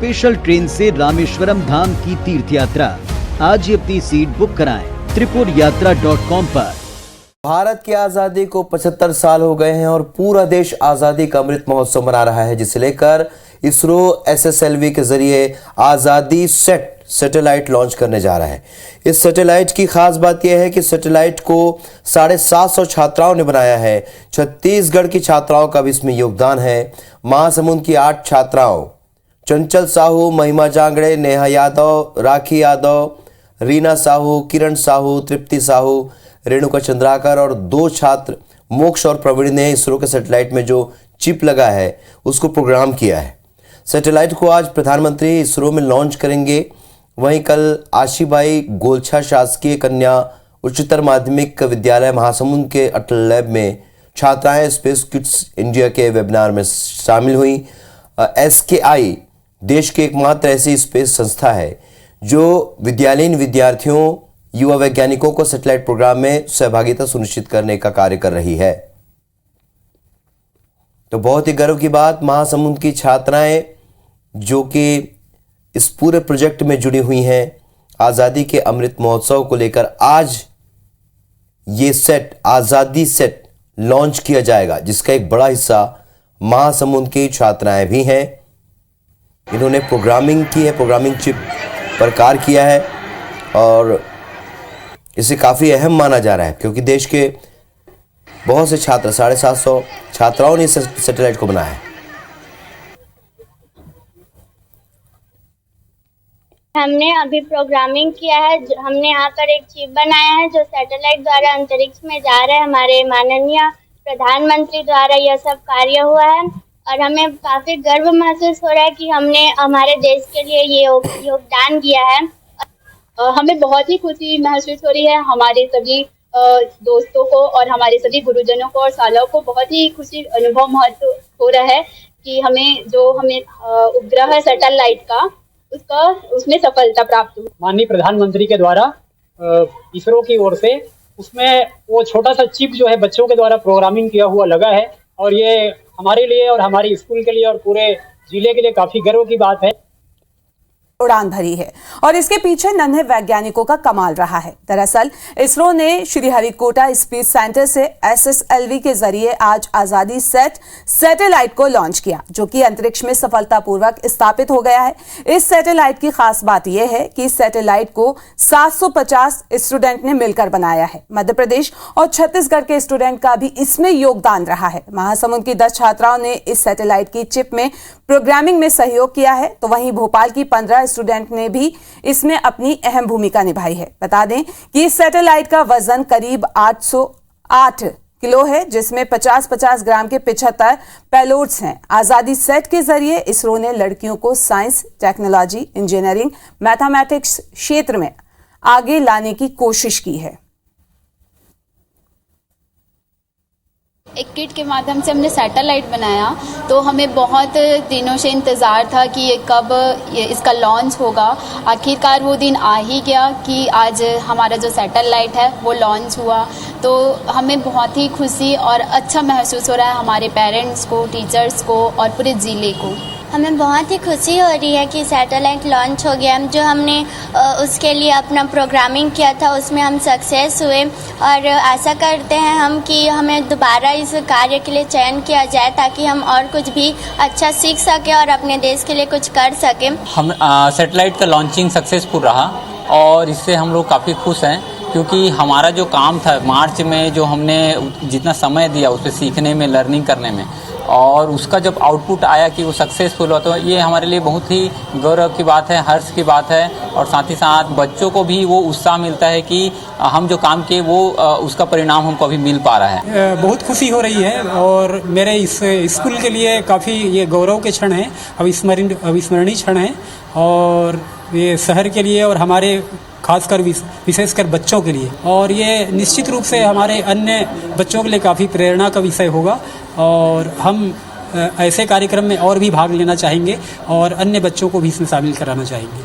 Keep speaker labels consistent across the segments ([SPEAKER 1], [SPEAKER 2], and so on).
[SPEAKER 1] Special train से रामेश्वरम धाम की तीर्थ यात्रा। आज ही अपनी सीट बुक कराएं त्रिपुरयात्रा.com पर।
[SPEAKER 2] भारत की आजादी को 75 साल हो गए हैं और पूरा देश आजादी का अमृत महोत्सव मना रहा है, जिसे लेकर इसरो SSLV के जरिए आजादी सेट सैटेलाइट लॉन्च करने जा रहा है। इस सैटेलाइट की खास बात यह है कि सैटेलाइट को 750 छात्राओं ने बनाया है। छत्तीसगढ़ की छात्राओं का भी इसमें योगदान है। महासमुंद की 8 छात्राओं चंचल साहू, महिमा जांगड़े, नेहा यादव, राखी यादव, रीना साहू, किरण साहू, तृप्ति साहू, रेणुका चंद्राकर और 2 छात्र मोक्ष और प्रवीण ने इसरो के सैटेलाइट में जो चिप लगा है उसको प्रोग्राम किया है। सैटेलाइट को आज प्रधानमंत्री इसरो में लॉन्च करेंगे। वहीं कल आशीबाई गोलछा शासकीय कन्या उच्चतर माध्यमिक विद्यालय महासमुंद के अटल लैब में छात्राएं स्पेस किड्स इंडिया के वेबिनार में शामिल हुई। SKI देश की एकमात्र ऐसी स्पेस संस्था है जो विद्यालयीन विद्यार्थियों, युवा वैज्ञानिकों को सैटेलाइट प्रोग्राम में सहभागिता सुनिश्चित करने का कार्य कर रही है। तो बहुत ही गर्व की बात, महासमुंद की छात्राएं जो कि इस पूरे प्रोजेक्ट में जुड़ी हुई हैं, आज़ादी के अमृत महोत्सव को लेकर आज ये सेट आज़ादी सेट लॉन्च किया जाएगा, जिसका एक बड़ा हिस्सा महासमुंद की छात्राएं भी हैं। इन्होंने प्रोग्रामिंग की है, प्रोग्रामिंग चिप पर कार्य किया है और इसे काफ़ी अहम माना जा रहा है क्योंकि देश के बहुत से छात्र 750 छात्राओं ने इस सैटेलाइट को बनाया है।
[SPEAKER 3] हमने अभी प्रोग्रामिंग किया है। हमने यहाँ पर एक चिप बनाया है जो सैटेलाइट द्वारा अंतरिक्ष में जा रहा है। हमारे माननीय प्रधानमंत्री द्वारा यह सब कार्य हुआ है और हमें काफी गर्व महसूस हो रहा है कि हमने हमारे देश के लिए ये योगदान दिया है।
[SPEAKER 4] हमें बहुत ही खुशी महसूस हो रही है। हमारे सभी दोस्तों को और हमारे सभी गुरुजनों को और सालों को बहुत ही खुशी अनुभव महसूस हो रहा है कि हमें उपग्रह सैटेलाइट का उसमें सफलता प्राप्त हुई।
[SPEAKER 5] माननीय प्रधानमंत्री के द्वारा इसरो की ओर से उसमें वो छोटा सा चिप जो है बच्चों के द्वारा प्रोग्रामिंग किया हुआ लगा है और ये हमारे लिए और हमारे स्कूल के लिए और पूरे जिले के लिए काफी गर्व की बात है।
[SPEAKER 6] उड़ान भरी है और इसके पीछे नन्हे वैज्ञानिकों का कमाल रहा है। दरअसल इसरो ने श्रीहरिकोटा स्पेस सेंटर से SSLV के जरिए आज आजादी सेट सैटेलाइट को लॉन्च किया, जो कि अंतरिक्ष में सफलतापूर्वक स्थापित हो गया है। इस सैटेलाइट की खास बात यह है कि इस सैटेलाइट को 750 स्टूडेंट ने मिलकर बनाया है। मध्य प्रदेश और छत्तीसगढ़ के स्टूडेंट का भी इसमें योगदान रहा है। महासमुंद की 10 छात्राओं ने इस सैटेलाइट की चिप में प्रोग्रामिंग में सहयोग किया है, तो वहीं भोपाल की 15 स्टूडेंट ने भी इसमें अपनी अहम भूमिका निभाई है। बता दें कि इस सैटेलाइट का वजन करीब 808 किलो है, जिसमें 50-50 ग्राम के 75 पेलोड्स हैं। आजादी सेट के जरिए इसरो ने लड़कियों को साइंस, टेक्नोलॉजी, इंजीनियरिंग, मैथमेटिक्स क्षेत्र में आगे लाने की कोशिश की है।
[SPEAKER 7] एक किट के माध्यम से हमने सैटेलाइट बनाया, तो हमें बहुत दिनों से इंतज़ार था कि ये कब इसका लॉन्च होगा। आखिरकार वो दिन आ ही गया कि आज हमारा जो सैटेलाइट है वो लॉन्च हुआ। तो हमें बहुत ही खुशी और अच्छा महसूस हो रहा है, हमारे पेरेंट्स को, टीचर्स को और पूरे ज़िले को।
[SPEAKER 3] हमें बहुत ही खुशी हो रही है कि सैटेलाइट लॉन्च हो गया। जो हमने उसके लिए अपना प्रोग्रामिंग किया था उसमें हम सक्सेस हुए और आशा करते हैं हम कि हमें दोबारा इस कार्य के लिए चयन किया जाए ताकि हम और कुछ भी अच्छा सीख सकें और अपने देश के लिए कुछ कर सकें।
[SPEAKER 8] हम सैटेलाइट का लॉन्चिंग सक्सेसफुल रहा और इससे हम लोग काफ़ी खुश हैं क्योंकि हमारा जो काम था मार्च में, जो हमने जितना समय दिया उस पर सीखने में, लर्निंग करने में, और उसका जब आउटपुट आया कि वो सक्सेसफुल हो, तो ये हमारे लिए बहुत ही गौरव की बात है, हर्ष की बात है। और साथ ही साथ बच्चों को भी वो उत्साह मिलता है कि हम जो काम किए वो उसका परिणाम हमको अभी मिल पा रहा है।
[SPEAKER 5] बहुत खुशी हो रही है और मेरे इस स्कूल के लिए काफ़ी ये गौरव के क्षण हैं, अविस्मरणीय क्षण हैं और ये शहर के लिए और हमारे खासकर विशेषकर बच्चों के लिए, और ये निश्चित रूप से हमारे अन्य बच्चों के लिए काफ़ी प्रेरणा का विषय होगा और हम ऐसे कार्यक्रम में और भी भाग लेना चाहेंगे और अन्य बच्चों को भी इसमें शामिल कराना चाहेंगे।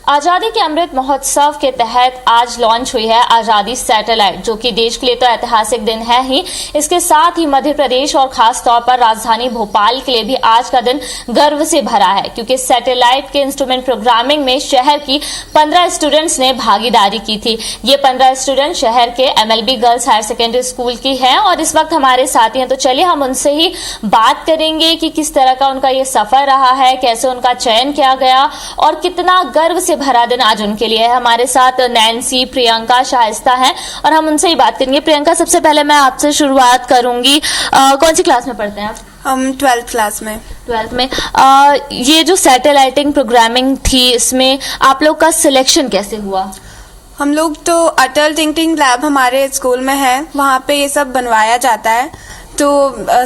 [SPEAKER 9] आजादी के अमृत महोत्सव के तहत आज लॉन्च हुई है आजादी सैटेलाइट, जो कि देश के लिए तो ऐतिहासिक दिन है ही, इसके साथ ही मध्य प्रदेश और खास तौर पर राजधानी भोपाल के लिए भी आज का दिन गर्व से भरा है, क्योंकि सैटेलाइट के इंस्ट्रूमेंट प्रोग्रामिंग में शहर की 15 स्टूडेंट्स ने भागीदारी की थी। ये 15 स्टूडेंट शहर के MLB girls higher secondary school की हैं और इस वक्त हमारे साथी हैं। तो चलिए हम उनसे ही बात करेंगे कि किस तरह का उनका ये सफर रहा है, कैसे उनका चयन किया गया और कितना गर्व से भरा दिन आज उनके लिए है। हमारे साथ नैन्सी, प्रियंका, शाइस्ता हैं और हम उनसे ही बात करेंगे। प्रियंका, सबसे पहले मैं आपसे शुरुआत करूंगी, कौन सी क्लास में पढ़ते हैं आप?
[SPEAKER 10] हम 12th क्लास में।
[SPEAKER 9] 12th में ये जो सैटेलाइटिंग प्रोग्रामिंग थी, इसमें आप लोग का सिलेक्शन कैसे हुआ?
[SPEAKER 10] हम लोग तो अटल टिंकरिंग लैब हमारे स्कूल में है, वहाँ पे ये सब बनवाया जाता है। तो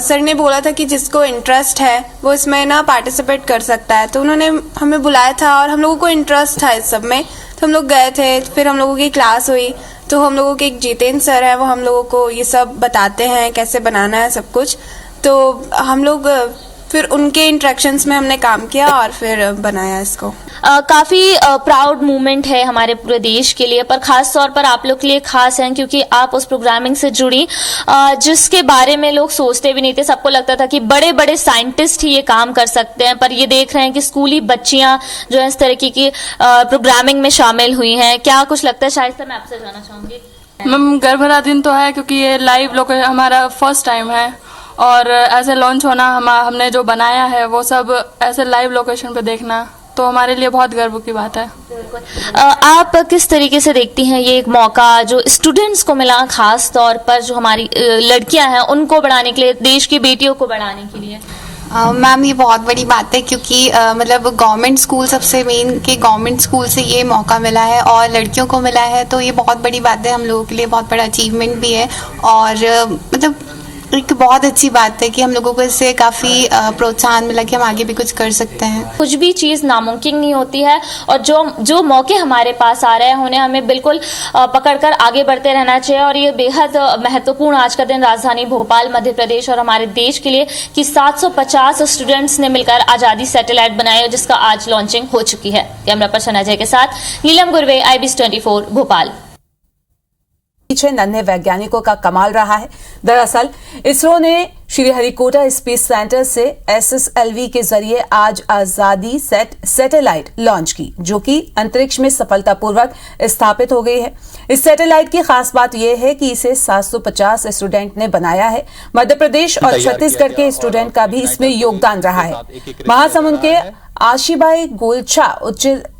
[SPEAKER 10] सर ने बोला था कि जिसको इंटरेस्ट है वो इसमें ना पार्टिसिपेट कर सकता है, तो उन्होंने हमें बुलाया था और हम लोगों को इंटरेस्ट था इस सब में, तो हम लोग गए थे। फिर हम लोगों की क्लास हुई तो हम लोगों के एक जितेंद्र सर है, वो हम लोगों को ये सब बताते हैं कैसे बनाना है सब कुछ। तो हम लोग फिर उनके इंटरेक्शंस में हमने काम किया और फिर बनाया इसको।
[SPEAKER 9] काफी प्राउड मोमेंट है हमारे पूरे देश के लिए, पर खास तौर पर आप लोग के लिए खास है क्योंकि आप उस प्रोग्रामिंग से जुड़ी जिसके बारे में लोग सोचते भी नहीं थे। सबको लगता था कि बड़े बड़े साइंटिस्ट ही ये काम कर सकते हैं, पर ये देख रहे हैं कि स्कूली बच्चियां जो है इस तरीके की प्रोग्रामिंग में शामिल हुई हैं। क्या कुछ लगता है? शायद मैं आपसे जानना चाहूंगी।
[SPEAKER 11] मैम, गर्व भरा दिन तो है क्योंकि ये लाइव लोग हमारा फर्स्ट टाइम है और ऐसे लॉन्च होना, हमने जो बनाया है वो सब ऐसे लाइव लोकेशन पे देखना तो हमारे लिए बहुत गर्व की बात है।
[SPEAKER 9] आप किस तरीके से देखती हैं ये एक मौका जो स्टूडेंट्स को मिला, खास तौर पर जो हमारी लड़कियां हैं उनको बढ़ाने के लिए, देश की बेटियों को बढ़ाने के लिए?
[SPEAKER 12] मैम, ये बहुत बड़ी बात है क्योंकि मतलब गवर्नमेंट स्कूल सबसे मेन कि गवर्नमेंट स्कूल से ये मौका मिला है और लड़कियों को मिला है, तो ये बहुत बड़ी बात है, हम लोगों के लिए बहुत बड़ा अचीवमेंट भी है और मतलब एक बहुत अच्छी बात है कि हम लोगों को इससे काफ़ी प्रोत्साहन मिला कि हम आगे भी कुछ कर सकते हैं।
[SPEAKER 9] कुछ भी चीज़ नामुमकिन नहीं होती है और जो मौके हमारे पास आ रहे हैं उन्हें हमें बिल्कुल पकड़कर आगे बढ़ते रहना चाहिए। और ये बेहद महत्वपूर्ण आज का दिन राजधानी भोपाल, मध्य प्रदेश और हमारे देश के लिए कि 750 स्टूडेंट्स ने मिलकर आज़ादी सैटेलाइट बनाई, जिसका आज लॉन्चिंग हो चुकी है। कैमरा पर्सन अजय के साथ नीलम गुरवे, IBS 24 भोपाल।
[SPEAKER 6] पीछे नन्हे वैज्ञानिकों का कमाल रहा है। दरअसल इसरो ने श्रीहरिकोटा स्पेस सेंटर से SSLV के जरिए आज आजादी सैटेलाइट लॉन्च की, जो कि अंतरिक्ष में सफलतापूर्वक स्थापित हो गई है। इस सैटेलाइट की खास बात यह है कि इसे 750 स्टूडेंट ने बनाया है। मध्य प्रदेश और छत्तीसगढ़ के स्टूडेंट का भी इसमें योगदान रहा है। महासमुंद के आशीबाई गोलछा उच्चतर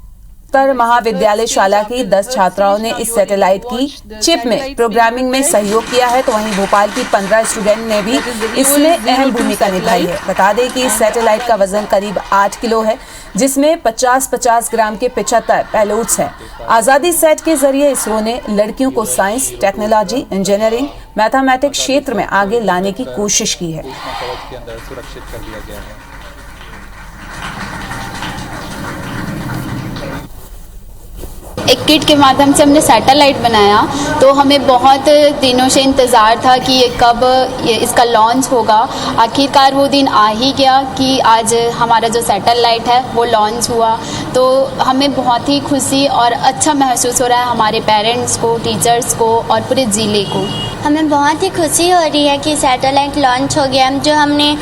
[SPEAKER 6] महाविद्यालय शाला की 10 छात्राओं ने इस सैटेलाइट की चिप में प्रोग्रामिंग में सहयोग किया है, तो वहीं भोपाल की 15 स्टूडेंट ने भी इसमें अहम भूमिका निभाई है। बता दें कि इस सैटेलाइट का वजन करीब 8 किलो है, जिसमें 50-50 ग्राम के 75 पेलोड्स हैं। आजादी सेट के जरिए इसरो ने लड़कियों को साइंस, टेक्नोलॉजी, इंजीनियरिंग, मैथमेटिक्स क्षेत्र में आगे लाने की कोशिश की है।
[SPEAKER 7] एक किट के माध्यम से हमने सैटेलाइट बनाया, तो हमें बहुत दिनों से इंतज़ार था कि ये कब इसका लॉन्च होगा। आखिरकार वो दिन आ ही गया कि आज हमारा जो सैटेलाइट है वो लॉन्च हुआ, तो हमें बहुत ही खुशी और अच्छा महसूस हो रहा है, हमारे पेरेंट्स को, टीचर्स को और पूरे ज़िले को।
[SPEAKER 3] हमें बहुत ही खुशी हो रही है कि सैटेलाइट लॉन्च हो गया। जो हमने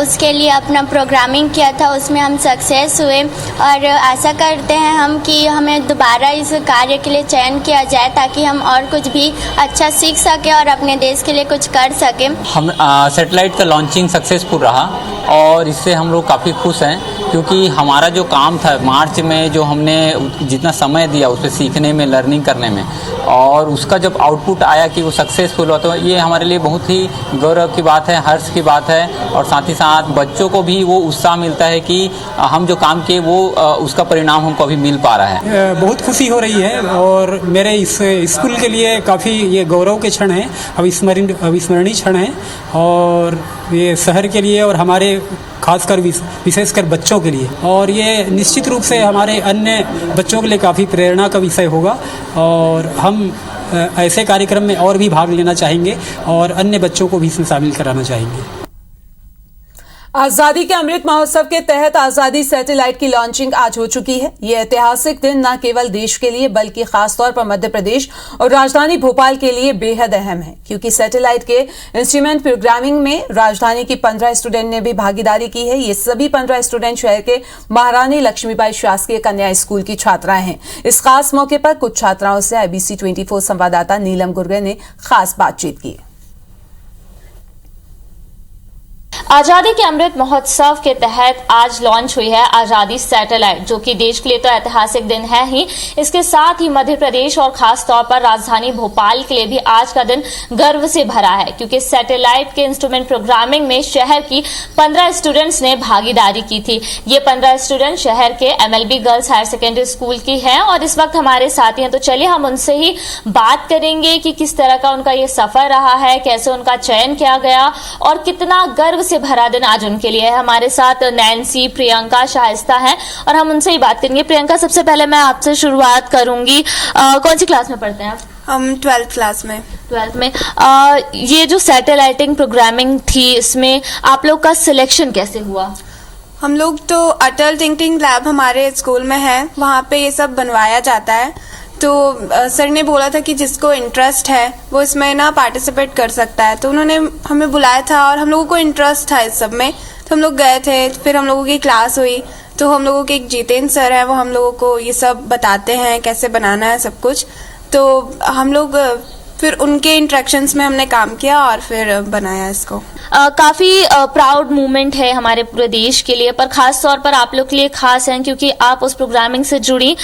[SPEAKER 3] उसके लिए अपना प्रोग्रामिंग किया था उसमें हम सक्सेस हुए और आशा करते हैं हम कि हमें दोबारा इस कार्य के लिए चयन किया जाए ताकि हम और कुछ भी अच्छा सीख सकें और अपने देश के लिए कुछ कर सकें।
[SPEAKER 8] हम सैटेलाइट का लॉन्चिंग सक्सेसफुल रहा और इससे हम लोग काफ़ी खुश हैं, क्योंकि हमारा जो काम था मार्च में, जो हमने जितना समय दिया उस पर सीखने में, लर्निंग करने में, और उसका जब आउटपुट आया कि वो सक्सेसफुल हुआ, तो ये हमारे लिए बहुत ही गौरव की बात है, हर्ष की बात है। और साथ ही साथ बच्चों को भी वो उत्साह मिलता है कि हम जो काम किए वो उसका परिणाम हमको अभी मिल पा रहा है।
[SPEAKER 5] बहुत खुशी हो रही है और मेरे इस स्कूल के लिए काफ़ी ये गौरव के क्षण हैं, अविस्मरणीय क्षण हैं, और ये शहर के लिए और हमारे खासकर विशेषकर बच्चों के लिए, और ये निश्चित रूप से हमारे अन्य बच्चों के लिए काफ़ी प्रेरणा का विषय होगा और हम ऐसे कार्यक्रम में और भी भाग लेना चाहेंगे और अन्य बच्चों को भी इसमें शामिल कराना चाहेंगे।
[SPEAKER 6] आजादी के अमृत महोत्सव के तहत आजादी सैटेलाइट की लॉन्चिंग आज हो चुकी है। ये ऐतिहासिक दिन न केवल देश के लिए बल्कि खासतौर पर मध्य प्रदेश और राजधानी भोपाल के लिए बेहद अहम है, क्योंकि सैटेलाइट के इंस्ट्रूमेंट प्रोग्रामिंग में राजधानी की 15 स्टूडेंट ने भी भागीदारी की है। ये सभी 15 स्टूडेंट शहर के महारानी लक्ष्मीबाई शासकीय कन्या स्कूल की छात्राएं हैं। इस खास मौके पर कुछ छात्राओं से IBC 24 संवाददाता नीलम गुर्वे ने खास बातचीत की।
[SPEAKER 9] आजादी के अमृत महोत्सव के तहत आज लॉन्च हुई है आजादी सैटेलाइट, जो कि देश के लिए तो ऐतिहासिक दिन है ही, इसके साथ ही मध्य प्रदेश और खास तौर पर राजधानी भोपाल के लिए भी आज का दिन गर्व से भरा है, क्योंकि सैटेलाइट के इंस्ट्रूमेंट प्रोग्रामिंग में शहर की 15 स्टूडेंट्स ने भागीदारी की थी। ये 15 स्टूडेंट शहर के MLB girls higher secondary school की हैं और इस वक्त हमारे साथी हैं। तो चलिए हम उनसे ही बात करेंगे कि किस तरह का उनका ये सफर रहा है, कैसे उनका चयन किया गया और कितना गर्व से भरा दिन आज उनके लिए है। हमारे साथ नैन्सी, प्रियंका, शाइस्ता हैं और हम उनसे ही बात करेंगे। प्रियंका, सबसे पहले मैं आपसे शुरुआत करूंगी। कौन सी क्लास में पढ़ते हैं आप?
[SPEAKER 10] हम 12th क्लास में।
[SPEAKER 9] 12th में। ये जो सैटेलाइटिंग प्रोग्रामिंग थी, इसमें आप लोग का सिलेक्शन कैसे हुआ?
[SPEAKER 10] हम लोग तो अटल टिंकरिंग लैब हमारे स्कूल में है, वहाँ पे ये सब बनवाया जाता है। तो सर ने बोला था कि जिसको इंटरेस्ट है वो इसमें ना पार्टिसिपेट कर सकता है, तो उन्होंने हमें बुलाया था और हम लोगों को इंटरेस्ट था इस सब में, तो हम लोग गए थे। फिर हम लोगों की क्लास हुई तो हम लोगों के एक जितेंद्र सर है, वो हम लोगों को ये सब बताते हैं कैसे बनाना है सब कुछ। तो हम लोग फिर उनके इंटरेक्शंस में हमने काम किया और फिर बनाया इसको।
[SPEAKER 9] काफी प्राउड मोमेंट है हमारे पूरे देश के लिए, पर खास तौर पर आप लोग के लिए खास है क्योंकि आप उस प्रोग्रामिंग से जुड़ी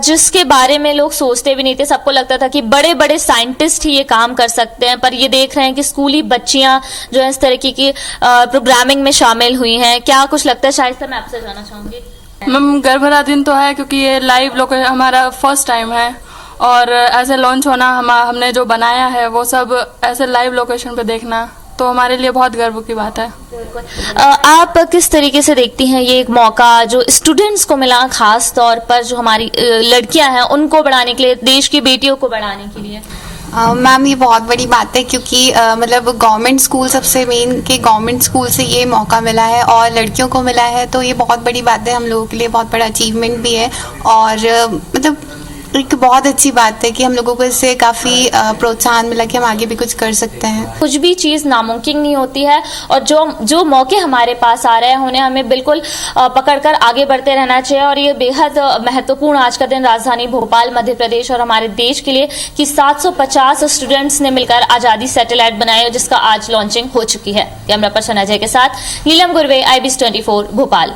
[SPEAKER 9] जिसके बारे में लोग सोचते भी नहीं थे। सबको लगता था कि बड़े बड़े साइंटिस्ट ही ये काम कर सकते हैं, पर ये देख रहे हैं कि स्कूली बच्चियां जो है इस तरीके की प्रोग्रामिंग में शामिल हुई हैं। क्या कुछ लगता है? शायद मैं आपसे जानना चाहूंगी।
[SPEAKER 11] मैम, गर्व भरा दिन तो है क्योंकि ये लाइव हमारा फर्स्ट टाइम है और ऐसे लॉन्च होना, हमने जो बनाया है वो सब ऐसे लाइव लोकेशन पे देखना तो हमारे लिए बहुत गर्व की बात है।
[SPEAKER 9] आप किस तरीके से देखती हैं ये एक मौका जो स्टूडेंट्स को मिला, खास तौर पर जो हमारी लड़कियां हैं उनको बढ़ाने के लिए, देश की बेटियों को बढ़ाने के लिए?
[SPEAKER 12] मैम, ये बहुत बड़ी बात है क्योंकि मतलब गवर्नमेंट स्कूल सबसे मेन कि गवर्नमेंट स्कूल से ये मौका मिला है और लड़कियों को मिला है, तो ये बहुत बड़ी बात है, हम लोगों के लिए बहुत बड़ा अचीवमेंट भी है और मतलब एक बहुत अच्छी बात है कि हम लोगों को इससे काफ़ी प्रोत्साहन मिला कि हम आगे भी कुछ कर सकते हैं।
[SPEAKER 9] कुछ भी चीज़ नामुमकिन नहीं होती है और जो मौके हमारे पास आ रहे हैं उन्हें हमें बिल्कुल पकड़कर आगे बढ़ते रहना चाहिए। और ये बेहद महत्वपूर्ण आज का दिन राजधानी भोपाल, मध्य प्रदेश और हमारे देश के लिए कि 750 स्टूडेंट्स ने मिलकर आज़ादी सैटेलाइट बनाई और जिसका आज लॉन्चिंग हो चुकी है। कैमरा पर्सन अजय के साथ नीलम गुर्वे, IBC 24 भोपाल।